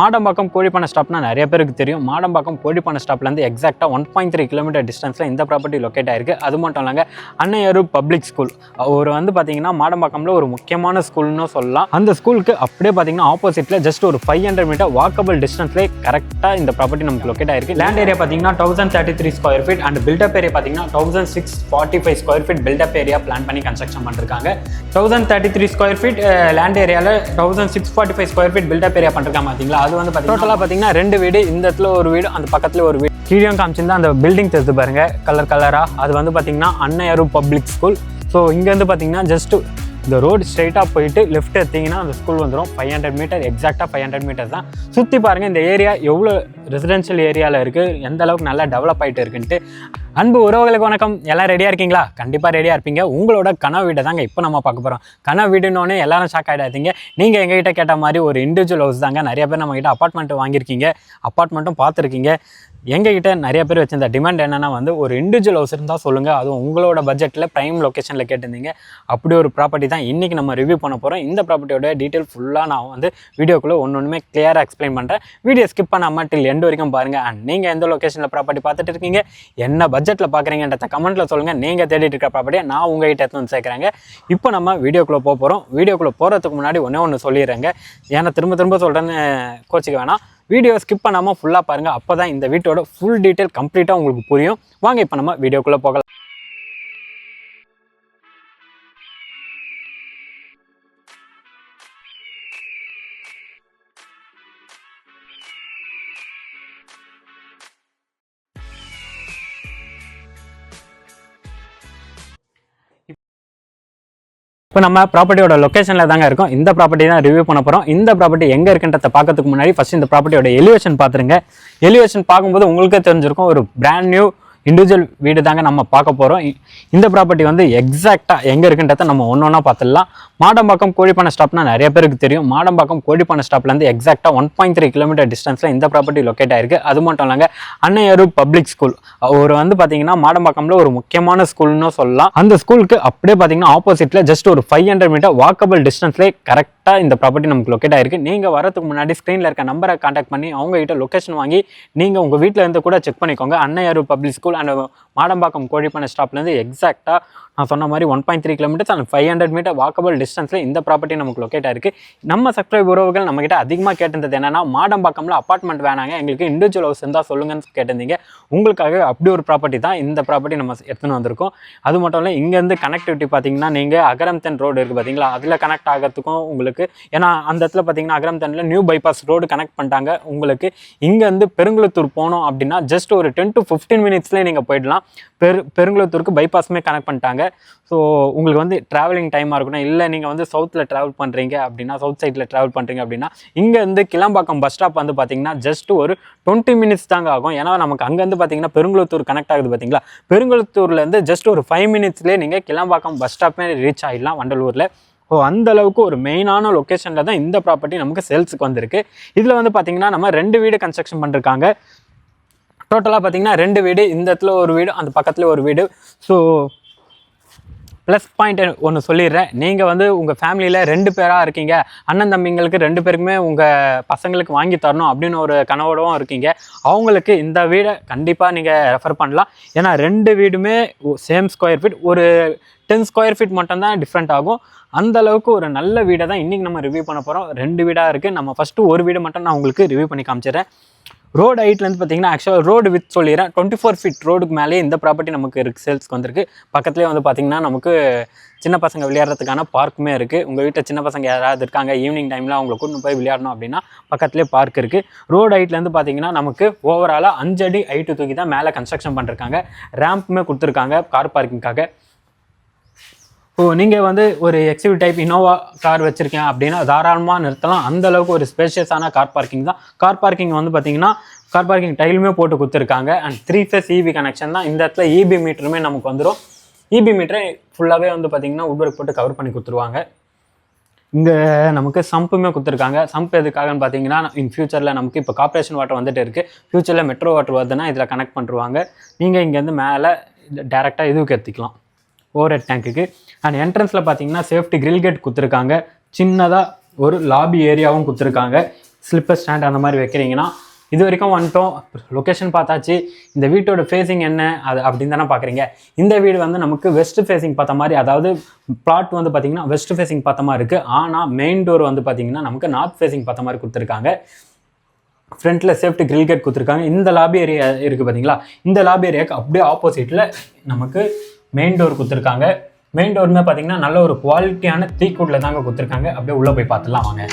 மாடம்பாக்கம் கோழிப்பண்ணை ஸ்டாப்னா நிறைய பேருக்கு தெரியும். மாடம்பாக்கம் கோழிப்பண்ணை ஸ்டாப்லேருந்து எக்ஸாக்டாக 1.3 கிலோமீட்டர் டிஸ்டன்ஸில் இந்த ப்ராப்பர்ட்டி லொக்கேட் ஆயிருக்கு. அது மட்டும் இல்லைங்க, அன்னையாரு பப்ளிக் ஸ்கூல் ஒரு பார்த்தீங்கன்னா மாடம்பாக்கம்ல ஒரு முக்கியமான ஸ்கூல்னு சொல்லலாம். அந்த ஸ்கூலுக்கு அப்படியே பார்த்தீங்கன்னா ஆப்போசிட்டில் ஜஸ்ட் ஒரு 500 மீட்டர் வாக்கபிள் டிஸ்டன்ஸ்லேயே கரெக்டாக இந்த ப்ராப்பர்ட்டி நமக்கு லொக்கேட் ஆயிருக்கு. லேண்ட் ஏரியா பார்த்தீங்கன்னா 1033 square feet and built up area பார்த்தீங்கன்னா 1645 square feet built up area plan பண்ணி கன்ஸ்ட்ரக்ஷன் பண்ணிருக்காங்க. 1033 ஸ்கொயர் ஃபீட் லேண்ட் ஏரியாவில் 1645 ஸ்கொயர் ஃபீட் பில்டப் ஏரியா பண்ணிருக்காங்க. பார்த்தீங்களா, அது டோட்டலாக பார்த்தீங்கன்னா 2 வீடு, இந்த இடத்துல ஒரு வீடு, அந்த பக்கத்தில் ஒரு வீடு. கீழே காமிச்சிருந்தா அந்த பில்டிங் தெரிஞ்சு பாருங்க கலரா. அது பார்த்தீங்கன்னா அன்னையாரு பப்ளிக் ஸ்கூல். ஸோ இங்கேருந்து பார்த்தீங்கன்னா ஜஸ்ட் இந்த ரோடு ஸ்ட்ரைட்டாக போயிட்டு லெஃப்ட் எடுத்தீங்கன்னா அந்த ஸ்கூல் வந்துடும். 500 மீட்டர், எக்ஸாக்டாக 500 மீட்டர் தான். சுற்றி பாருங்கள் இந்த ஏரியா எவ்வளோ ரெசிடென்ஷியல் ஏரியாவில் இருக்குது, எந்த அளவுக்கு நல்லா டெவலப் ஆகிட்டு இருக்குன்ட்டு. அன்பு உறவுகளுக்கு வணக்கம். எல்லாம் ரெடியாக இருக்கீங்களா? கண்டிப்பாக ரெடியாக இருப்பீங்க. உங்களோட கனவு வீடை தாங்க இப்போ நம்ம பார்க்க போகிறோம். கனவு வீடுன்னொன்னே எல்லாரும் ஷாக் ஆகிடாதீங்க. நீங்கள் எங்ககிட்ட கேட்ட மாதிரி ஒரு இண்டிவிஜுவல் ஹவுஸ் தாங்க. நிறைய பேர் நம்மகிட்ட அப்பார்ட்மெண்ட் வாங்கியிருக்கீங்க, அப்பார்ட்மெண்ட்டும் பார்த்துருக்கீங்க. எங்ககிட்ட நிறைய பேர் வச்சிருந்த டிமாண்ட் என்னென்னா ஒரு இண்டிவிஜுவல் ஹவுஸ் இருந்தால் சொல்லுங்கள், அதுவும் உங்களோட பட்ஜெட்டில் ப்ரைம் லொக்கேஷனில் கேட்டிருந்தீங்க. அப்படி ஒரு ப்ராப்பர்ட்டி தான் இன்றைக்கி நம்ம ரிவ்யூ பண்ண போகிறோம். இந்த ப்ராப்பர்ட்டியோட டீட்டெயில் ஃபுல்லாக நான் வீடியோக்குள்ளே ஒன்றுமே கிளியராக எக்ஸ்பிளைன் பண்ணுறேன். வீடியோ ஸ்கிப் பண்ணாமல் டில் எண்ட் வரைக்கும் பாருங்கள். அண்ட் நீங்கள் எந்த லொக்கேஷனில் ப்ராப்பர்ட்டி பார்த்துட்டு இருக்கீங்க, என்ன பட்ஜெட்டில் பார்க்குறீங்கன்றத கமெண்ட்டில் சொல்லுங்கள். நீங்கள் தேடிட்டு இருக்கிற ப்ராப்பர்ட்டியை நான் உங்கள்கிட்ட எடுத்து வந்து சேர்க்குறேங்க. இப்போ நம்ம வீடியோக்குள்ளே போகிறோம். வீடியோக்குள்ளே போகிறதுக்கு முன்னாடி ஒன்று சொல்லிடுறேங்க. ஏன்னா திரும்ப சொல்கிறேன்னு கோச்சிக்க வேணாம். வீடியோ ஸ்கிப் பண்ணாமல் ஃபுல்லாக பாருங்கள். அப்போ தான் இந்த வீட்டோட ஃபுல் டீட்டெயில் கம்ப்ளீட்டாக உங்களுக்கு புரியும். வாங்க இப்போ நம்ம வீடியோக்குள்ளே போகலாம். இப்போ நம்ம ப்ராப்பர்ட்டியோட லொக்கேஷனில் தாங்க இருக்கும். இந்த ப்ராப்பர்ட்டி தான் ரிவ்யூ பண்ண போகிறோம். இந்த ப்ராப்பர்ட்டி எங்கே இருக்குன்றத பார்க்கறதுக்கு முன்னாடி ஃபஸ்ட் இந்த ப்ராப்பர்ட்டியோட எலிவேஷன் பார்த்துருங்க. எலிவேஷன் பார்க்கும்போது உங்களுக்கே தெரிஞ்சிருக்கும், ஒரு பிராண்ட் நியூ இண்டிவிஜுவல் வீடு தாங்க நம்ம பார்க்க போகிறோம். இந்த ப்ராப்பர்ட்டி எக்ஸாக்டாக எங்கே இருக்குன்றத நம்ம ஒன்றா பார்த்துடலாம். மாடம்பாக்கம் கோழிப்பண்ணை ஸ்டாப்னா நிறைய பேருக்கு தெரியும். மாடம்பாக்கம் கோழிப்பண்ணை ஸ்டாப்லேருந்து எக்ஸாக்டாக 1.3 கிலோமீட்டர் டிஸ்டன்ஸில் இந்த ப்ராப்பர்ட்டி லொக்கேட் ஆயிருக்கு. அது மட்டும் இல்லைங்க, அன்னையாரு பப்ளிக் ஸ்கூல் ஒரு பார்த்தீங்கன்னா மாடம்பாக்கம்ல ஒரு முக்கியமான ஸ்கூல்னு சொல்லலாம். அந்த ஸ்கூலுக்கு அப்படியே பார்த்தீங்கன்னா ஆப்போசிட்டில் ஜஸ்ட் ஒரு 500 மீட்டர் வாக்கபிள் டிஸ்டன்ஸ்லேயே கரெக்டாக இந்த ப்ராப்பர்ட்டி நமக்கு லொக்கேட் ஆயிருக்கு. நீங்கள் வரதுக்கு முன்னாடி ஸ்க்ரீனில் இருக்க நம்பரை கான்டாக்ட் பண்ணி அவங்ககிட்ட லொக்கேஷன் வாங்கி நீங்கள் உங்கள் வீட்டில் இருந்து கூட செக் பண்ணிக்கோங்க. அன்னையாரு பப்ளிக் ஸ்கூல் அண்ட் மாடம்பாக்கம் கோழிப்பண்ணை ஸ்டாப்லேருந்து எக்ஸாக்டாக நான் சொன்ன மாதிரி 1.3 கிலோமீட்டர்ஸ் அண்ட் 500 மீட்டர் வாக்கபிள் டிஸ்டன்ஸில் இந்த ப்ராப்பர்ட்டி நமக்கு லொக்கேட் ஆயிருக்கு. நம்ம சப்ஸ்கிரைப் உறவுகள் நம்மகிட்ட அதிகமாக கேட்டிருந்தது என்னன்னா, மாடம்பாக்கம்ல அப்பார்ட்மெண்ட் வேணாங்க, எங்களுக்கு இண்டிவிஜுவல் ஹவுஸ் இருந்தால் சொல்லுங்கன்னு கேட்டிருந்தீங்க. உங்களுக்காக அப்படி ஒரு ப்ராப்பர்ட்டி தான் இந்த ப்ராப்பர்ட்டி நம்ம எடுத்துன்னு வந்திருக்கோம். அது மட்டும் இல்லை, இங்கேருந்து கனெக்டிவிட்டி பார்த்தீங்கன்னா நீங்கள் அகரம்தன் ரோடு இருக்குது பார்த்தீங்களா, அதில் கனெக்ட் ஆகிறதுக்கும் உங்களுக்கு, ஏன்னா அந்த இடத்துல பார்த்தீங்கன்னா அகரம்தனில் நியூ பைபாஸ் ரோடு கனெக்ட் பண்ணிட்டாங்க. உங்களுக்கு இங்கேருந்து பெருங்குளத்தூர் போனோம் அப்படின்னா ஜஸ்ட் ஒரு 10 to 15 மினிட்ஸ்லேயே நீங்கள் போயிடலாம். பெருங்குளத்தூருக்கு பைபாஸுமே கனெக்ட் பண்ணிட்டாங்க. ஸோ உங்களுக்கு ட்ராவலிங் டைமாக இருக்கணும். இல்லை நீங்கள் சவுத்தில் ட்ராவல் பண்ணுறீங்க அப்படின்னா, சவுத் சைடில் ட்ராவல் பண்ணுறீங்க அப்படின்னா, இங்கேருந்து கிளம்பாக்கம் பஸ் ஸ்டாப் பார்த்தீங்கன்னா ஜஸ்ட் ஒரு 20 மினிட்ஸ் தாங்க ஆகும். ஏன்னா நமக்கு அங்கேருந்து பார்த்தீங்கன்னா பெருங்குளத்தூர் கனெக்ட் ஆகுது பார்த்தீங்களா, பெருங்குளத்தூர்லேருந்து ஜஸ்ட் ஒரு 5 மினிட்ஸ்லேயே நீங்கள் கிளம்பாக்கம் பஸ் ஸ்டாப்பே ரீச் ஆகிடலாம் வண்டலூரில். ஸோ அந்த அளவுக்கு ஒரு மெயினான லொக்கேஷனில் தான் இந்த ப்ராப்பர்ட்டி நமக்கு சேல்ஸுக்கு வந்திருக்கு. இதில் பார்த்தீங்கன்னா நம்ம 2 வீடு கன்ஸ்ட்ரக்ஷன் பண்ணிருக்காங்க. டோட்டலாக பார்த்தீங்கன்னா 2 வீடு, இந்த இடத்துல ஒரு வீடு, அந்த பக்கத்தில் ஒரு வீடு. ஸோ ப்ளஸ் பாயிண்ட் ஒன்று சொல்லிடுறேன். நீங்கள் உங்கள் ஃபேமிலியில் 2 பேராக இருக்கீங்க, அண்ணன் தம்பிங்களுக்கு 2 பேருக்குமே உங்கள் பசங்களுக்கு வாங்கி தரணும் அப்படின்னு ஒரு கனவோடவும் இருக்கீங்க, அவங்களுக்கு இந்த வீடை கண்டிப்பாக நீங்கள் ரெஃபர் பண்ணலாம். ஏன்னா 2 வீடுமே சேம் ஸ்கொயர் ஃபீட், ஒரு 10 ஸ்கொயர் ஃபீட் மட்டும்தான் டிஃப்ரெண்ட் ஆகும். அந்த அளவுக்கு ஒரு நல்ல வீடை தான் இன்றைக்கி நம்ம ரிவ்யூ பண்ண போகிறோம். 2 வீடாக இருக்குது. நம்ம ஃபஸ்ட்டு ஒரு வீடு மட்டும் நான் உங்களுக்கு ரிவ்யூ பண்ணி காமிச்சிடுறேன். ரோடு ஹைட்லேருந்து பார்த்தீங்கன்னா ஆக்சுவலாக ரோடு வித் சொல்லிடுறேன், 24 ஃபீட் ரோடுக்கு மேலே இந்த ப்ராப்பர்ட்டி நமக்கு இருக்குது, சேல்ஸ்க்கு வந்திருக்கு. பக்கத்துலேயே பார்த்தீங்கன்னா நமக்கு சின்ன பசங்க விளையாடுறதுக்கான பார்க்குமே இருக்குது. உங்கள் வீட்டில் சின்ன பசங்க யாராவது இருக்காங்க, ஈவினிங் டைமில் அவங்களை கூட்டு போய் விளையாடணும் அப்படின்னா பக்கத்துலேயே பார்க் இருக்குது. ரோடு ஹைட்லேருந்து பார்த்தீங்கன்னா நமக்கு ஓவராலாக 5 அடி ஹைட்டு தூக்கி தான் மேலே கன்ஸ்ட்ரக்ஷன் பண்ணிருக்காங்க. ரேம்புமே கொடுத்துருக்காங்க கார் பார்க்கிங்காக. நீங்கள் ஒரு எக்ஸிவ் டைப் இனோவா கார் வச்சுருக்கேன் அப்படின்னா தாராளமாக நிறுத்தலாம். அந்தளவுக்கு ஒரு ஸ்பேஷியஸான கார் பார்க்கிங் தான். கார் பார்க்கிங் பார்த்தீங்கன்னா கார் பார்க்கிங் டைலுமே போட்டு கொடுத்துருக்காங்க. அண்ட் 3 ஃபேஸ் இபி கனெக்ஷன் தான். இந்த இடத்துல இபி மீட்டருமே நமக்கு வந்துடும். இபி மீட்டரை ஃபுல்லாகவே பார்த்தீங்கன்னா உட்வொர்க் போட்டு கவர் பண்ணி கொடுத்துருவாங்க. இங்கே நமக்கு சம்புமே கொடுத்துருக்காங்க. சம்ப் எதுக்காகன்னு பார்த்தீங்கன்னா, இன் ஃபியூச்சரில் நமக்கு இப்போ கார்பரேஷன் வாட்டர் வந்துட்டு இருக்குது, ஃபியூச்சரில் மெட்ரோ வாட்டர் வருதுன்னா இதில் கனெக்ட் பண்ணிருவாங்க. நீங்கள் இங்கேருந்து மேலே டேரெக்டாக இதுக்கு எடுத்துக்கலாம், ஓவர் டேங்க்குக்கு. அண்ட் என்ட்ரன்ஸில் பார்த்தீங்கன்னா சேஃப்டி கிரில் கேட் கொடுத்துருக்காங்க. சின்னதாக ஒரு லாபி ஏரியாவும் கொடுத்துருக்காங்க. ஸ்லிப்பர் ஸ்டாண்ட் அந்த மாதிரி வைக்கிறீங்கன்னா. இது வரைக்கும் வந்துட்டோம், லொக்கேஷன் பார்த்தாச்சு. இந்த வீட்டோட ஃபேஸிங் என்ன அது அப்படின்னு தானே பார்க்குறீங்க. இந்த வீடு வந்து நமக்கு வெஸ்ட் ஃபேஸிங் பார்த்த மாதிரி, அதாவது பிளாட் வந்து பார்த்திங்கன்னா வெஸ்ட் ஃபேஸிங் பார்த்த மாதிரி இருக்குது. ஆனால் மெயின் டோர் வந்து பார்த்திங்கன்னா நமக்கு நார்த் ஃபேஸிங் பார்த்த மாதிரி கொடுத்துருக்காங்க. ஃப்ரண்ட்டில் சேஃப்டி கிரில் கேட் கொடுத்துருக்காங்க. இந்த லாபி ஏரியா இருக்குது பார்த்தீங்களா, இந்த லாபி ஏரியாவுக்கு அப்படியே ஆப்போசிட்டில் நமக்கு மெயின் டோர் கொடுத்துருக்காங்க. மெயின் டோருமே பார்த்தீங்கன்னா நல்ல ஒரு குவாலிட்டியான தீக்குடில் தாங்க கொடுத்துருக்காங்க. அப்படியே உள்ளே போய் பார்த்துலாம் வாங்க.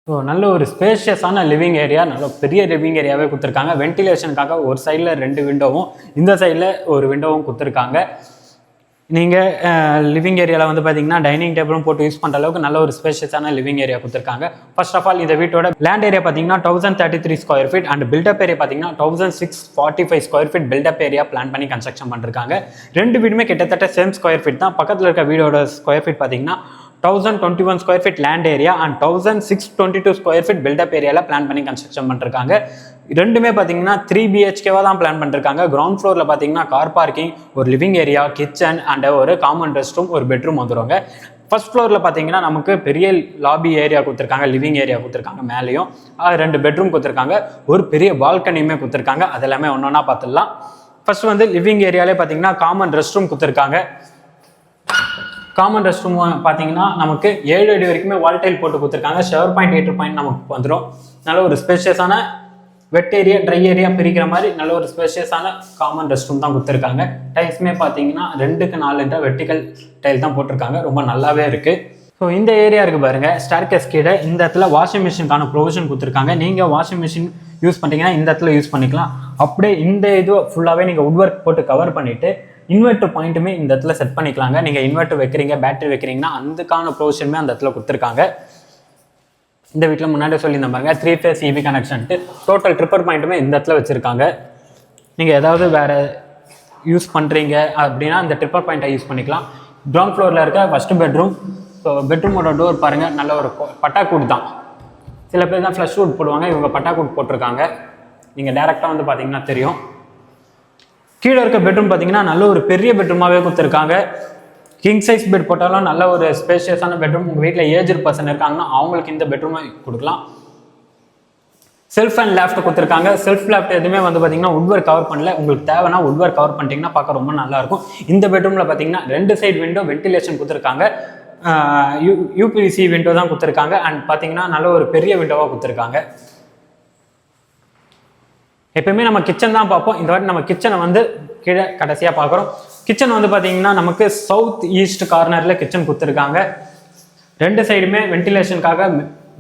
ஸோ நல்ல ஒரு ஸ்பேஷியஸான லிவிங் ஏரியா, நல்ல பெரிய லிவிங் ஏரியாவே கொடுத்துருக்காங்க. வென்டிலேஷனுக்காக ஒரு சைடில் 2 விண்டோவும் இந்த சைடில் ஒரு விண்டோவும் கொடுத்துருக்காங்க. நீங்கள் லிவிங் ஏரியாவில் வந்து பார்த்தீங்கன்னா டைனிங் டேபிளும் போட்டு யூஸ் பண்ணுற அளவுக்கு நல்ல ஒரு ஸ்பேஷியஸான லிவிங் ஏரியா கொடுத்துருக்காங்க. ஃபர்ஸ்ட் ஆஃப் ஆல் இந்த வீட்டோட லேண்ட் ஏரியா பார்த்தீங்கன்னா 1033 square feet and built up area பார்த்தீங்கன்னா 1645 square feet built up area plan பண்ணி கன்ஸ்ட்ரக்ஷன் பண்ணிருக்காங்க. 2 வீடுமே கிட்டத்தட்ட சேம் ஸ்கொயர் ஃபீட் தான். பக்கத்தில் இருக்க வீடோட ஸ்கொயர் ஃபீட் பார்த்தீங்கன்னா 1021 square feet land area and 1622 square feet built up ஏரியாவில் பிளான் பண்ணி கன்ஸ்ட்ரக்ஷன் பண்ணிருக்காங்க. ரெண்டுமே பார்த்தீங்கன்னா 3 BHKவாக தான் பிளான் பண்ணிருக்காங்க. கிரவுண்ட் ஃப்ளோரில் பார்த்தீங்கன்னா கார் பார்க்கிங், ஒரு லிவிங் ஏரியா, கிச்சன் அண்ட் ஒரு காமன் ரெஸ்ட் ரூம், ஒரு பெட்ரூம் வந்துடுவாங்க. ஃபர்ஸ்ட் ஃப்ளோரில் பார்த்தீங்கன்னா நமக்கு பெரிய லாபி ஏரியா கொடுத்துருக்காங்க, லிவிங் ஏரியா கொடுத்துருக்காங்க, மேலேயும் 2 பெட்ரூம் கொடுத்துருக்காங்க, ஒரு பெரிய பால்கனியுமே கொடுத்துருக்காங்க. அதெல்லாமே ஒன்றா பார்த்துடலாம். ஃபர்ஸ்ட் வந்து லிவிங் ஏரியாலே பார்த்தீங்கன்னா காமன் ரெஸ்ட் ரூம் கொடுத்துருக்காங்க. காமன் ரெஸ்ட் ரூம் பார்த்தீங்கன்னா நமக்கு 7 அடி வரைக்குமே வால்டைல் போட்டு கொடுத்துருக்காங்க. ஷவர் பாயிண்ட், ஹீட்டர் பாயிண்ட் நமக்கு வந்துடும். நல்ல ஒரு ஸ்பேஷியஸான வெட் ஏரியா, ட்ரை ஏரியா பிரிக்கிற மாதிரி நல்ல ஒரு ஸ்பேஷியஸான காமன் ரெஸ்ட் ரூம் தான் கொடுத்துருக்காங்க. டைல்ஸுமே பார்த்தீங்கன்னா 2க்கு 4 வெர்டிக்கல் டைல் தான் போட்டிருக்காங்க. ரொம்ப நல்லாவே இருக்குது. ஸோ இந்த ஏரியா இருக்குது பாருங்கள், ஸ்டேர்கேஸ் கீழே இந்த இடத்துல வாஷிங் மிஷினுக்கான ப்ரொவிஷன் கொடுத்துருக்காங்க. நீங்கள் வாஷிங் மிஷின் யூஸ் பண்ணிட்டீங்கன்னா இந்த இடத்துல யூஸ் பண்ணிக்கலாம். அப்படியே இந்த இது ஃபுல்லாகவே நீங்கள் உட் ஒர்க் போட்டு கவர் பண்ணிவிட்டு இன்வெர்டர் பாயிண்ட்டுமே இந்த இடத்துல செட் பண்ணிக்கலாங்க. நீங்கள் இன்வெர்டர் வைக்கிறீங்க, பேட்டரி வைக்கிறீங்கன்னா அதுக்கான ப்ரொவிஷனுமே அந்த இடத்துல கொடுத்துருக்காங்க. இந்த வீட்டில் முன்னாடி சொல்லியிருந்த பாருங்க 3 ஃபேஸ் EV கனெக்ஷன்ட்டு டோட்டல் ட்ரிப்பர் பாயிண்ட்டுமே இந்த இடத்துல வச்சுருக்காங்க. நீங்கள் ஏதாவது வேறு யூஸ் பண்ணுறீங்க அப்படின்னா இந்த ட்ரிப்பர் பாயிண்ட்டை யூஸ் பண்ணிக்கலாம். கிரவுண்ட் ஃப்ளோரில் இருக்க ஃபஸ்ட்டு பெட்ரூம். ஸோ பெட்ரூமோட டோர் பாருங்கள், நல்ல ஒரு பட்டாக்கூட் தான். சில பேர் தான் ஃப்ளஷ் வுட் போடுவாங்க, இவங்க பட்டாக்கூட் போட்டிருக்காங்க. நீங்கள் டேரெக்டாக வந்து பார்த்தீங்கன்னா தெரியும். கீழே இருக்க பெட்ரூம் பார்த்தீங்கன்னா நல்ல ஒரு பெரிய பெட்ரூமாகவே கொடுத்துருக்காங்க. கிங் சைஸ் பெட் போட்டாலும் நல்ல ஒரு ஸ்பேஷியஸான பெட்ரூம். உங்கள் வீட்டில் ஏஜ்டு பர்சன் இருக்காங்கன்னா அவங்களுக்கு இந்த பெட்ரூமை கொடுக்கலாம். செல்ஃப் அண்ட் லேஃப்ட் கொடுத்துருக்காங்க. செல்ஃப் லேஃப்ட் எதுவுமே வந்து பார்த்தீங்கன்னா உட் ஒர்க் கவர் பண்ணல. உங்களுக்கு தேவைன்னா உட் ஒர்க் கவர் பண்ணிட்டீங்கன்னா பார்க்க ரொம்ப நல்லாயிருக்கும். இந்த பெட்ரூமில் பார்த்தீங்கன்னா 2 சைடு விண்டோ வென்டிலேஷன் கொடுத்துருக்காங்க. UPVC விண்டோ தான் கொடுத்துருக்காங்க. அண்ட் பார்த்தீங்கன்னா நல்ல ஒரு பெரிய விண்டோவாக கொடுத்துருக்காங்க. எப்பயுமே நம்ம கிச்சன் தான் பார்ப்போம். இந்த வாட்டி நம்ம கிச்சனை வந்து கீழே கடைசியாக பார்க்குறோம். கிச்சன் வந்து பார்த்தீங்கன்னா நமக்கு சவுத் ஈஸ்ட் கார்னரில் கிச்சன் கொடுத்துருக்காங்க. 2 சைடுமே வென்டிலேஷனுக்காக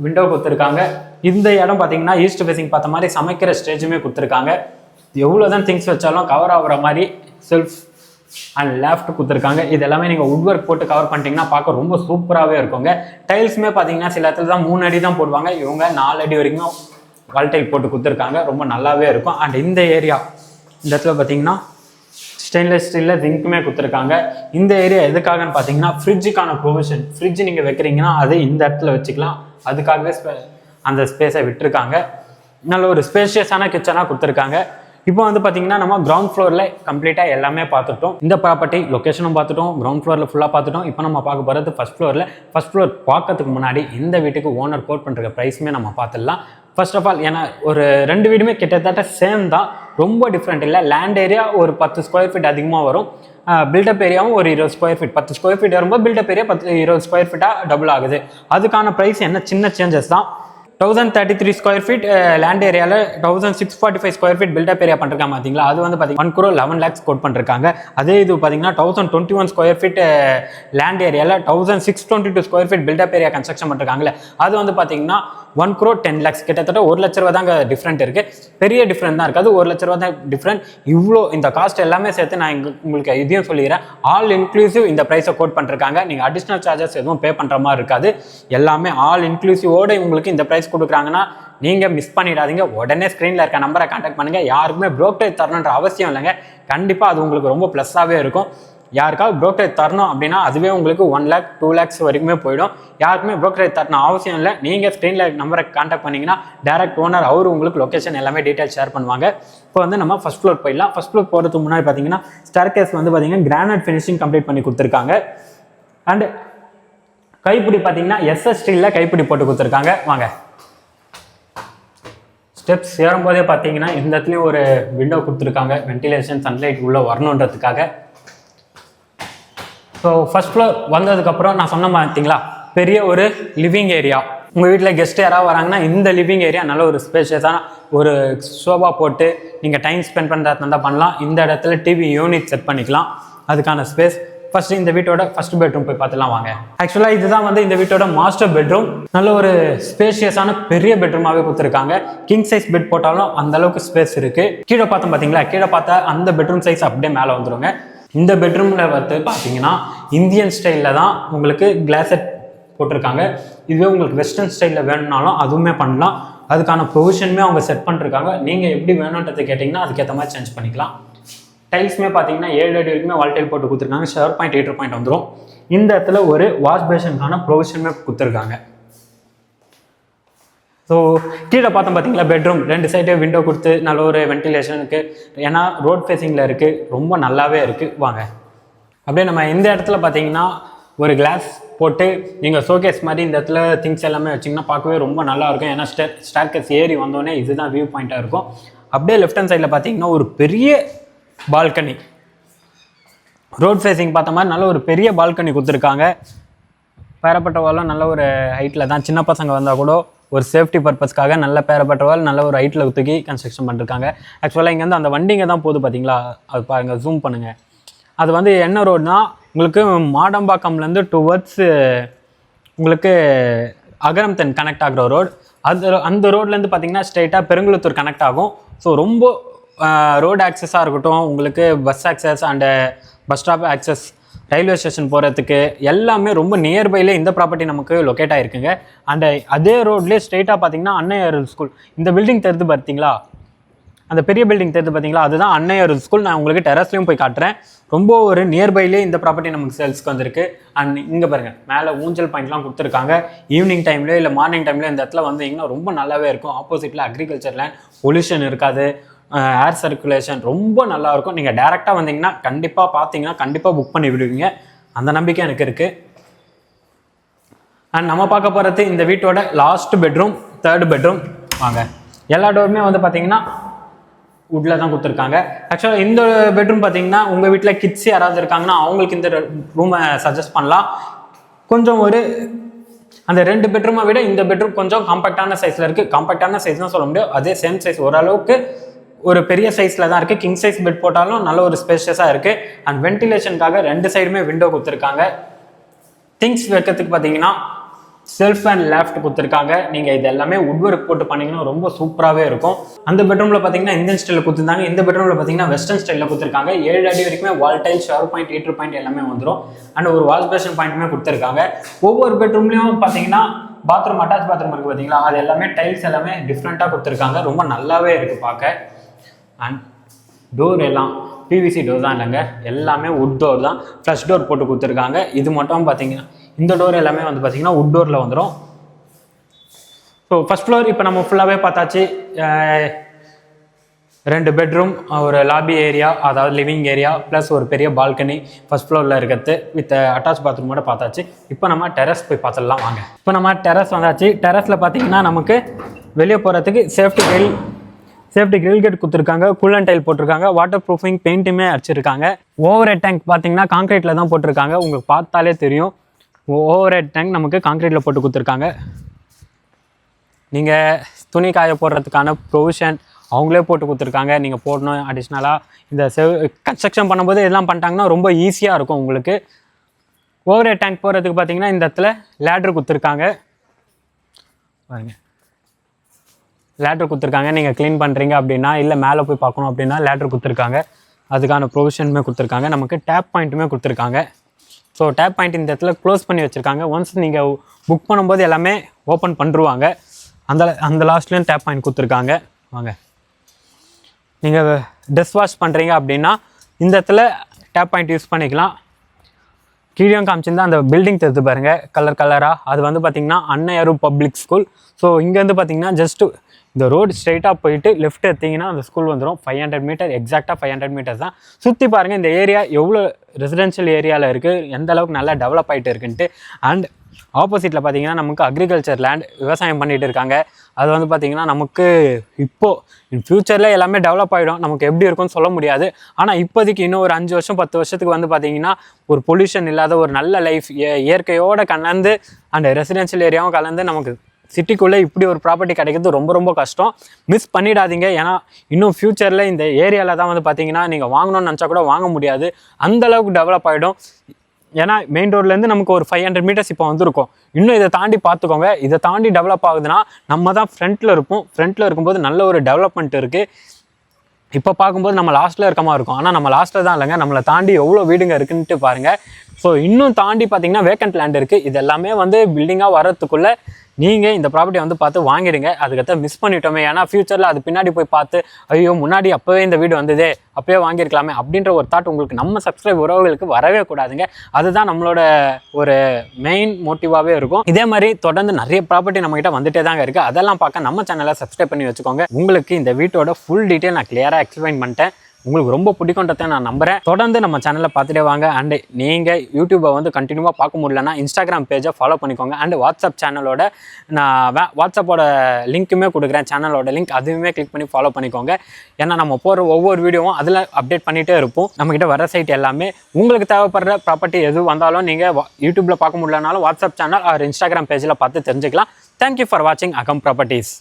விண்டோ கொடுத்துருக்காங்க. இந்த இடம் பார்த்தீங்கன்னா ஈஸ்ட் ஃபேஸிங் பார்த்த மாதிரி சமைக்கிற ஸ்டேஜுமே கொடுத்துருக்காங்க. எவ்வளோ தான் திங்ஸ் வச்சாலும் கவர் ஆகிற மாதிரி செல்ஃப் அண்ட் லேஃப்ட் கொடுத்துருக்காங்க. இது எல்லாமே நீங்கள் உட் ஒர்க் போட்டு கவர் பண்ணிட்டீங்கன்னா பார்க்க ரொம்ப சூப்பராகவே இருக்குங்க. டைல்ஸுமே பார்த்தீங்கன்னா சில இடத்துல தான் 3 அடி தான் போடுவாங்க, இவங்க 4 அடி வரைக்கும் வால்டைல் போட்டு கொடுத்துருக்காங்க. ரொம்ப நல்லாவே இருக்கும். அண்ட் இந்த ஏரியா இந்த இடத்துல பார்த்தீங்கன்னா ஸ்டெயின்லெஸ் ஸ்டீலில் ஜிங்க்குமே கொடுத்துருக்காங்க. இந்த ஏரியா எதுக்காகன்னு பார்த்தீங்கன்னா ஃப்ரிட்ஜுக்கான ப்ரொவிஷன். ஃப்ரிட்ஜ் நீங்கள் வைக்கிறீங்கன்னா அது இந்த இடத்துல வச்சுக்கலாம். அதுக்காகவே அந்த ஸ்பேஸை விட்டுருக்காங்க. நல்ல ஒரு ஸ்பேஷியஸான கிச்சனாக கொடுத்துருக்காங்க. இப்போ வந்து பார்த்தீங்கன்னா நம்ம கிரவுண்ட் ஃப்ளோரில் கம்ப்ளீட்டாக எல்லாமே பார்த்துட்டோம். இந்த ப்ராப்பர்ட்டி லொக்கேஷனும் பார்த்துட்டோம், கிரவுண்ட் ஃப்ளோரில் ஃபுல்லாக பார்த்துட்டோம். இப்போ நம்ம பார்க்க போகிறது ஃபர்ஸ்ட் ஃப்ளோரில். ஃபர்ஸ்ட் ஃப்ளோர் பார்க்கறதுக்கு முன்னாடி இந்த வீட்டுக்கு ஓனர் கோட் பண்ணுற ப்ரைஸுமே நம்ம பார்த்துடலாம். ஃபர்ஸ்ட் ஆஃப் ஆல் ஏன்னா ஒரு 2 வீடுமே கிட்டத்தட்ட சேம் தான், ரொம்ப டிஃப்ரெண்ட் இல்லை. லேண்ட் ஏரியா ஒரு 10 ஸ்கொயர் ஃபீட் அதிகமாக வரும், பில்டப் ஏரியாவும் ஒரு 20 ஸ்கொயர் ஃபீட். 10 ஸ்கொயர் ஃபீட் வரும்போது பில்டப் ஏரியா 20 ஸ்கொயர் ஃபீட்டாக டபுள் ஆகுது. அதுக்கான ப்ரைஸ் என்ன சின்ன சேஞ்சஸ் தான். 1033 ஸ்கொயர் ஃபீட் லேண்ட் ஏரியாவில் 1645 ஸ்கொயர் ஃபீட் பில்டப் ஏரியா பண்ணிருக்காங்க பார்த்தீங்களா. அது வந்து பார்த்தீங்கன்னா 1 crore 11 lakhs கோட் பண்ணிருக்காங்க. அதே இது பார்த்தீங்கன்னா 1021 ஸ்கொயர் ஃபீட் லேண்ட் ஏரியாவில் 1622 square feet built up area construction பண்ணிருக்காங்களே, அது வந்து பார்த்தீங்கன்னா 1 crore 10 lakhs, கிட்டத்தட்ட 1 லட்ச ரூபா தாங்க டிஃப்ரெண்ட் இருக்குது. பெரிய டிஃப்ரெண்ட் தான் இருக்காது, 1 லட்ச ரூபா தான் டிஃப்ரெண்ட். இவ்வளோ இந்த காஸ்ட் எல்லாமே சேர்த்து நான் உங்களுக்கு இதையும் சொல்லிடுறேன், ஆல் இன்க்ளூசிவ் இந்த ப்ரைஸை கோட் பண்ணிருக்காங்க. நீங்கள் அடிஷ்னல் சார்ஜஸ் எதுவும் பே பண்ணுற மாதிரி இருக்காது, எல்லாமே ஆல் இன்க்ளூசிவோடு உங்களுக்கு இந்த ப்ரைஸ் கொடுக்குறாங்கன்னா நீங்கள் மிஸ் பண்ணிடாதீங்க. உடனே ஸ்க்ரீனில் இருக்க நம்பரை கான்டாக்ட் பண்ணுங்கள். யாருக்குமே ப்ரோக்கரேஜ் தரணுன்ற அவசியம் இல்லைங்க, கண்டிப்பாக அது உங்களுக்கு ரொம்ப ப்ளஸ்ஸாகவே இருக்கும். யாருக்காவது ப்ரோக்கரேஜ் தரணும் அப்படின்னா அதுவே உங்களுக்கு 1 lakh 2 lakhs வரைக்குமே போயிடும். யாருக்குமே ப்ரோக்கரேஜ் தரணும் அவசியம் இல்லை. நீங்கள் ஸ்க்ரீனில் நம்பரை கான்டாக்ட் பண்ணிங்கன்னா டேரக்ட் ஓனர் அவர் உங்களுக்கு லொக்கேஷன் எல்லாமே டீட்டெயில்ஸ் ஷேர் பண்ணுவாங்க. இப்போ வந்து நம்ம ஃபர்ஸ்ட் ஃப்ளோர் போயிடலாம். ஃபர்ஸ்ட் ஃப்ளோர் போகிறதுக்கு முன்னாடி பார்த்தீங்கன்னா ஸ்டேர்கேஸ் வந்து பார்த்தீங்கன்னா கிரானைட் ஃபினிஷிங் கம்ப்ளீட் பண்ணி கொடுத்துருக்காங்க. அண்ட் கைப்பிடி பார்த்தீங்கன்னா SS ஸ்டீலில் கைப்பிடி போட்டு கொடுத்துருக்காங்க. வாங்க ஸ்டெப்ஸ் ஏறும்போதே பார்த்தீங்கன்னா இந்த இடத்துலையும் ஒரு விண்டோ கொடுத்துருக்காங்க, வென்டிலேஷன் சன்லைட் உள்ளே வரணுன்றதுக்காக. ஸோ ஃபர்ஸ்ட் ஃப்ளோர் வந்ததுக்கப்புறம் நான் சொன்ன பார்த்தீங்களா பெரிய ஒரு லிவிங் ஏரியா. உங்கள் வீட்டில் கெஸ்ட் யாராவது வராங்கன்னா இந்த லிவிங் ஏரியா நல்ல ஒரு ஸ்பேஷியஸான ஒரு சோஃபா போட்டு நீங்கள் டைம் ஸ்பெண்ட் பண்ணுறதா இருந்தால் பண்ணலாம். இந்த இடத்துல டிவி யூனிட் செட் பண்ணிக்கலாம், அதுக்கான ஸ்பேஸ். ஃபர்ஸ்ட் இந்த வீட்டோட ஃபர்ஸ்ட் பெட்ரூம் போய் பார்த்துலாம் வாங்க. ஆக்சுவலாக இதுதான் வந்து இந்த வீட்டோட மாஸ்டர் பெட்ரூம். நல்ல ஒரு ஸ்பேஷியஸான பெரிய பெட்ரூமாகவே கொடுத்துருக்காங்க. கிங் சைஸ் பெட் போட்டாலும் அந்த அளவுக்கு ஸ்பேஸ் இருக்கு. கீழே பார்த்தோம் பார்த்தீங்களா, கீழே பார்த்தா அந்த பெட்ரூம் சைஸ் அப்படியே மேலே வந்துருங்க. இந்த பெட்ரூமில் வந்து பார்த்தீங்கன்னா இந்தியன் ஸ்டைலில் தான் உங்களுக்கு கிளாஸட் போட்டிருக்காங்க. இதுவே உங்களுக்கு வெஸ்டர்ன் ஸ்டைலில் வேணும்னாலும் அதுவுமே பண்ணலாம், அதுக்கான ப்ரொவிஷனுமே அவங்க செட் பண்ணிருக்காங்க. நீங்கள் எப்படி வேணுன்றதை கேட்டிங்கன்னா அதுக்கேற்ற மாதிரி சேஞ்ச் பண்ணிக்கலாம். டைல்ஸுமே பார்த்தீங்கன்னா 7 அடி வரைக்குமே வால் டைல் போட்டு கொடுத்துருக்காங்க. ஷவர் பாயிண்ட் 8 பாயிண்ட் வந்துடும். இந்த இடத்துல ஒரு வாஷ் பேஷனுக்கான ப்ரொவிஷனுமே கொடுத்துருக்காங்க. ஸோ கீழே பார்த்தோம் பார்த்தீங்களா பெட்ரூம் 2 சைடு விண்டோ கொடுத்து நல்ல ஒரு வென்டிலேஷனுக்கு, ஏன்னா ரோட் ஃபேஸிங்கில் இருக்குது, ரொம்ப நல்லாவே இருக்குது. வாங்க அப்படியே நம்ம இந்த இடத்துல பார்த்தீங்கன்னா ஒரு கிளாஸ் போட்டு நீங்கள் ஷோகேஸ் மாதிரி இந்த இடத்துல திங்ஸ் எல்லாமே வச்சிங்கன்னா பார்க்கவே ரொம்ப நல்லாயிருக்கும். ஏன்னா ஸ்டேர்கேஸ் ஏறி வந்தோடனே இதுதான் வியூ பாயிண்ட்டாக இருக்கும். அப்படியே லெஃப்ட் ஹேண்ட் சைடில் பார்த்தீங்கன்னா ஒரு பெரிய பால்கனி, ரோட் ஃபேஸிங் பார்த்த மாதிரி நல்ல ஒரு பெரிய பால்கனி கொடுத்துருக்காங்க. பேரப்பட்ட வாலும் நல்ல ஒரு ஹைட்டில் தான், சின்ன பசங்க வந்தால் கூட ஒரு சேஃப்டி பர்பஸ்க்காக நல்ல பேரப்பட்ட வால் நல்ல ஒரு ஹைட்டில் தூக்கி கன்ஸ்ட்ரக்ஷன் பண்ணிருக்காங்க. ஆக்சுவலாக இங்கேருந்து அந்த வண்டிங்க தான் போகுது பார்த்தீங்களா, அது பாருங்கள், ஜூம் பண்ணுங்கள். அது வந்து என்ன ரோடுனா உங்களுக்கு மாடம்பாக்கம்லேருந்து டுவர்ட்ஸ் உங்களுக்கு அகரம்தன் கனெக்ட் ஆகிற ரோடு. அந்த ரோட்லேருந்து பார்த்தீங்கன்னா ஸ்ட்ரைட்டாக பெருங்குளத்தூர் கனெக்ட் ஆகும். ஸோ ரொம்ப ரோடு ஆக்சஸாக இருக்கட்டும், உங்களுக்கு bus access and bus stop access, railway station போகிறதுக்கு எல்லாமே ரொம்ப நியர்பைலே இந்த ப்ராப்பர்ட்டி நமக்கு லொக்கேட் ஆகிருக்குங்க. அண்ட் அதே ரோட்லேயே ஸ்ட்ரெயிட்டாக பார்த்தீங்கன்னா அன்னையர் ஸ்கூல், இந்த பில்டிங் தெரிஞ்சு பார்த்தீங்களா, அந்த பெரிய பில்டிங் தெரிஞ்சு பார்த்தீங்களா, அதுதான் அன்னையர் ஸ்கூல். நான் உங்களுக்கு டெரஸ்லையும் போய் காட்டுறேன். ரொம்ப ஒரு நியர்பைலே இந்த ப்ராப்பர்ட்டி நமக்கு சேல்ஸ்க்கு வந்திருக்கு. அண்ட் இங்கே பாருங்கள் மேலே ஊஞ்சல் பாயிண்ட்லாம் கொடுத்துருக்காங்க. ஈவினிங் டைம்லேயோ இல்லை மார்னிங் டைம்லேயோ இந்த இடத்துல வந்தீங்கன்னா ரொம்ப நல்லாவே இருக்கும். ஆப்போசிட்டில் அக்ரிகல்ச்சர் லேண்ட், பொல்யூஷன் இருக்காது, ஏர் சர்க்குலேஷன் ரொம்ப நல்லாயிருக்கும். நீங்கள் டேரெக்டாக வந்தீங்கன்னா கண்டிப்பாக பார்த்தீங்கன்னா கண்டிப்பாக புக் பண்ணி விடுவீங்க, அந்த நம்பிக்கை எனக்கு இருக்குது. அண்ட் நம்ம பார்க்க போகிறது இந்த வீட்டோட லாஸ்ட் பெட்ரூம், 3rd பெட்ரூம். வாங்க எல்லா டோருமே வந்து பார்த்தீங்கன்னா வுட்டில் தான் கொடுத்துருக்காங்க. ஆக்சுவலாக இந்த பெட்ரூம் பார்த்தீங்கன்னா உங்கள் வீட்டில் கிட்ஸ் யாராவது இருக்காங்கன்னா அவங்களுக்கு இந்த ரூமை சஜஸ்ட் பண்ணலாம். கொஞ்சம் ஒரு அந்த 2 பெட்ரூமை விட இந்த பெட்ரூம் கொஞ்சம் காம்பேக்டான சைஸில் இருக்குது. காம்பேக்டான சைஸ் தான் சொல்ல முடியும், அதே சேம் சைஸ், ஓரளவுக்கு ஒரு பெரிய சைஸில் தான் இருக்குது. கிங் சைஸ் பெட் போட்டாலும் நல்ல ஒரு ஸ்பேஷியஸாக இருக்குது. அண்ட் வென்டிலேஷனுக்காக 2 சைடுமே விண்டோ கொடுத்துருக்காங்க. திங்ஸ் வைக்கிறதுக்கு பார்த்தீங்கன்னா செல்ஃப் அண்ட் லேஃப்ட் கொடுத்துருக்காங்க. நீங்கள் இது எல்லாமே வுட் ஒர்க் போட்டு பண்ணிங்கன்னா ரொம்ப சூப்பராகவே இருக்கும். அந்த பெட்ரூமில் பார்த்தீங்கன்னா இந்தியன் ஸ்டைலில் கொடுத்துருந்தாங்க. இந்த பெட்ரூமில் பார்த்தீங்கன்னா வெஸ்டர்ன் ஸ்டைலில் கொடுத்துருக்காங்க. 7 அடி வரைக்குமே வால் tail, shower point, heater point எல்லாமே வந்துடும். அண்ட் ஒரு வாஷ் பேஷன் பாயிண்ட்டுமே கொடுத்துருக்காங்க. ஒவ்வொரு பெட்ரூம்லேயும் பார்த்தீங்கன்னா பாத்ரூம், அட்டாச் பாத்ரூம் இருக்குது பார்த்தீங்களா, அது எல்லாமே டைல்ஸ் எல்லாமே டிஃப்ரெண்ட்டாக கொடுத்துருக்காங்க. ரொம்ப நல்லாவே இருக்குது பார்க்க. அண்ட் டோர் எல்லாம் பிவிசி டோர் தான் இல்லைங்க, எல்லாமே வுட் டோர் தான். ஃப்ளஷ் டோர் போட்டு கொடுத்துருக்காங்க. இது மட்டும் பார்த்தீங்கன்னா இந்த டோர் எல்லாமே வந்து பார்த்தீங்கன்னா வுட் டோரில் வந்துடும். ஸோ ஃபர்ஸ்ட் ஃப்ளோர் இப்போ நம்ம ஃபுல்லாகவே பார்த்தாச்சு. 2 பெட்ரூம், ஒரு லாபி ஏரியா, அதாவது லிவிங் ஏரியா ப்ளஸ் ஒரு பெரிய பால்கனி ஃபர்ஸ்ட் ஃப்ளோரில் இருக்கிறது வித் அட்டாச் பாத்ரூமோட பார்த்தாச்சு. இப்போ நம்ம டெரஸ் போய் பார்த்துடலாம் வாங்க. இப்போ நம்ம டெரஸ் வந்தாச்சு. டெரஸில் பார்த்தீங்கன்னா நமக்கு வெளியே போகிறதுக்கு சேஃப்டி கிரில் கேட் கொடுத்துருக்காங்க, கூலன் டைல் போட்டிருக்காங்க, வாட்டர் ப்ரூஃபிங் பெயிண்ட்டுமே அடிச்சிருக்காங்க. ஓவர் ஹெட் டேங்க் பார்த்தீங்கன்னா கான்க்ரீட்டில் தான் போட்டிருக்காங்க. உங்களுக்கு பார்த்தாலே தெரியும் ஓவர் ஹெட் டேங்க் நமக்கு கான்க்ரீட்டில் போட்டு கொடுத்துருக்காங்க. நீங்கள் துணி காய போடுறதுக்கான ப்ரொவிஷன் அவங்களே போட்டு கொடுத்துருக்காங்க. நீங்கள் போடணும் அடிஷ்னலாக இந்த கன்ஸ்ட்ரக்ஷன் பண்ணும்போது இதெல்லாம் பண்ணிட்டாங்கன்னா ரொம்ப ஈஸியாக இருக்கும் உங்களுக்கு. ஓவர் ஹெட் டேங்க் போகிறதுக்கு பார்த்தீங்கன்னா இந்த இடத்துல லேட்ரு கொடுத்துருக்காங்க பாருங்க. லேட்ரு கொடுத்துருக்காங்க. நீங்கள் க்ளீன் பண்ணுறீங்க அப்படின்னா இல்லை மேலே போய் பார்க்கணும் அப்படின்னா லேட்ரு கொடுத்துருக்காங்க. அதுக்கான ப்ரொவிஷனுமே கொடுத்துருக்காங்க. நமக்கு டேப் பாயிண்ட்டுமே கொடுத்துருக்காங்க. ஸோ டேப் பாயிண்ட் இந்த இடத்துல க்ளோஸ் பண்ணி வச்சுருக்காங்க. ஒன்ஸ் நீங்கள் புக் பண்ணும்போது எல்லாமே ஓப்பன் பண்ணிருவாங்க. அந்த லாஸ்ட்லேயும் டேப் பாயிண்ட் கொடுத்துருக்காங்க. வாங்க, நீங்கள் ட்ரெஸ் வாஷ் பண்ணுறீங்க அப்படின்னா இந்த இடத்துல டேப் பாயிண்ட் யூஸ் பண்ணிக்கலாம். கீழே காமிச்சிருந்தா அந்த பில்டிங் தெரிஞ்சு பாருங்கள் கலராக. அது வந்து பார்த்திங்கன்னா அன்னையாரு பப்ளிக் ஸ்கூல். ஸோ இங்கேருந்து பார்த்திங்கன்னா ஜஸ்ட்டு இந்த ரோடு ஸ்ட்ரைட்டாக போயிட்டு லெஃப்ட் எடுத்திங்கன்னா அந்த ஸ்கூல் வந்துடும். 500 மீட்டர், எக்ஸாக்டாக 500 மீட்டர்ஸ் தான். சுற்றி பாருங்கள் இந்த ஏரியா எவ்வளோ ரெசிடென்ஷியல் ஏரியாவில் இருக்குது, எந்த அளவுக்கு நல்லா டெவலப் ஆகிட்டு இருக்குன்ட்டு. அண்ட் ஆப்போசிட்டில் பார்த்தீங்கன்னா நமக்கு அக்ரிகல்ச்சர் லேண்ட் விவசாயம் பண்ணிகிட்டு இருக்காங்க. அது வந்து பார்த்திங்கன்னா நமக்கு இப்போது இன் ஃப்யூச்சரில் எல்லாமே டெவலப் ஆகிடும். நமக்கு எப்படி இருக்கும்னு சொல்ல முடியாது. ஆனால் இப்போதைக்கு இன்னும் ஒரு 5 வருஷம் 10 வருஷத்துக்கு வந்து பார்த்திங்கன்னா ஒரு பொல்யூஷன் இல்லாத ஒரு நல்ல லைஃப் இயற்கையோடு கலந்து அண்ட் ரெசிடென்ஷியல் ஏரியாவும் கலந்து நமக்கு சிட்டிக்குள்ளே இப்படி ஒரு ப்ராப்பர்ட்டி கிடைக்கிறது ரொம்ப ரொம்ப கஷ்டம். மிஸ் பண்ணிடாதீங்க. ஏன்னா இன்னும் ஃப்யூச்சரில் இந்த ஏரியாவில் தான் வந்து பார்த்திங்கன்னா நீங்கள் வாங்கணும்னு நினச்சா கூட வாங்க முடியாது, அந்தளவுக்கு டெவலப் ஆகிடும். ஏன்னா மெயின் ரோட்லேருந்து நமக்கு ஒரு 500 மீட்டர்ஸ் இப்போ வந்துருக்கும். இன்னும் இதை தாண்டி பார்த்துக்கோங்க. இதை தாண்டி டெவலப் ஆகுதுன்னா நம்ம தான் ஃப்ரண்ட்டில் இருப்போம். ஃப்ரண்ட்டில் இருக்கும்போது நல்ல ஒரு டெவலப்மெண்ட் இருக்குது. இப்போ பார்க்கும்போது நம்ம லாஸ்ட்டில் இருக்க மாதிரி இருக்கும். ஆனால் நம்ம லாஸ்ட்டில் தான் இல்லைங்க, நம்மளை தாண்டி எவ்வளோ வீடுங்க இருக்குன்ட்டு பாருங்கள். ஸோ இன்னும் தாண்டி பார்த்தீங்கன்னா வேக்கண்ட் லேண்ட் இருக்குது. இது எல்லாமே வந்து பில்டிங்காக வரத்துக்குள்ளே நீங்கள் இந்த ப்ராப்பர்ட்டியை வந்து பார்த்து வாங்கிடுங்க. அதுக்கடுத்து மிஸ் பண்ணிட்டோமே, ஏன்னா ஃப்யூச்சரில் அது பின்னாடி போய் பார்த்து ஐயோ முன்னாடி அப்போவே இந்த வீடு வந்ததே, அப்போயே வாங்கியிருக்கலாமே அப்படின்ற ஒரு தாட் உங்களுக்கு நம்ம சப்ஸ்கிரைப் உறவுகளுக்கு வரவே கூடாதுங்க. அதுதான் நம்மளோட ஒரு மெயின் மோட்டிவாகவே இருக்கும். இதே மாதிரி தொடர்ந்து நிறைய ப்ராப்பர்ட்டி நம்மகிட்ட வந்துட்டே தாங்க இருக்குது. அதெல்லாம் பார்க்க நம்ம சேனலை சப்ஸ்கிரைப் பண்ணி வச்சுக்கோங்க. உங்களுக்கு இந்த வீட்டோட ஃபுல் டீட்டெயில் நான் கிளியராக எக்ஸ்பிளைன் பண்ணிட்டேன். உங்களுக்கு ரொம்ப பிடிக்குன்றதை நான் நம்புகிறேன். தொடர்ந்து நம்ம சேனலில் பார்த்துட்டே வாங்க. அண்டு நீங்கள் யூடியூப்பை வந்து கண்டினியூவாக பார்க்க முடியலன்னா இன்ஸ்டாகிராம் பேஜை ஃபாலோ பண்ணிக்கோங்க. அண்டு வாட்ஸ்அப் சேனலோட நான் வாட்ஸ்அப்போட லிங்க்குமே கொடுக்குறேன், சேனலோட லிங்க், அதுவுமே கிளிக் பண்ணி ஃபாலோ பண்ணிக்கோங்க. ஏன்னா நம்ம போகிற ஒவ்வொரு வீடியோவும் அதில் அப்டேட் பண்ணிகிட்டே இருப்போம். நம்மக்கிட்ட வர சைட் எல்லாமே உங்களுக்கு தேவைப்படுற ப்ராப்பர்ட்டி எது வந்தாலும் நீங்கள் யூடியூப்பில் பார்க்க முடியலனாலும் வாட்ஸ்அப் சேனல் ஆர் இன்ஸ்டாகிராம் பேஜில் பார்த்து தெரிஞ்சுக்கலாம். தேங்க்யூ ஃபார் வாட்சிங் அகம் ப்ராப்பர்ட்டிஸ்.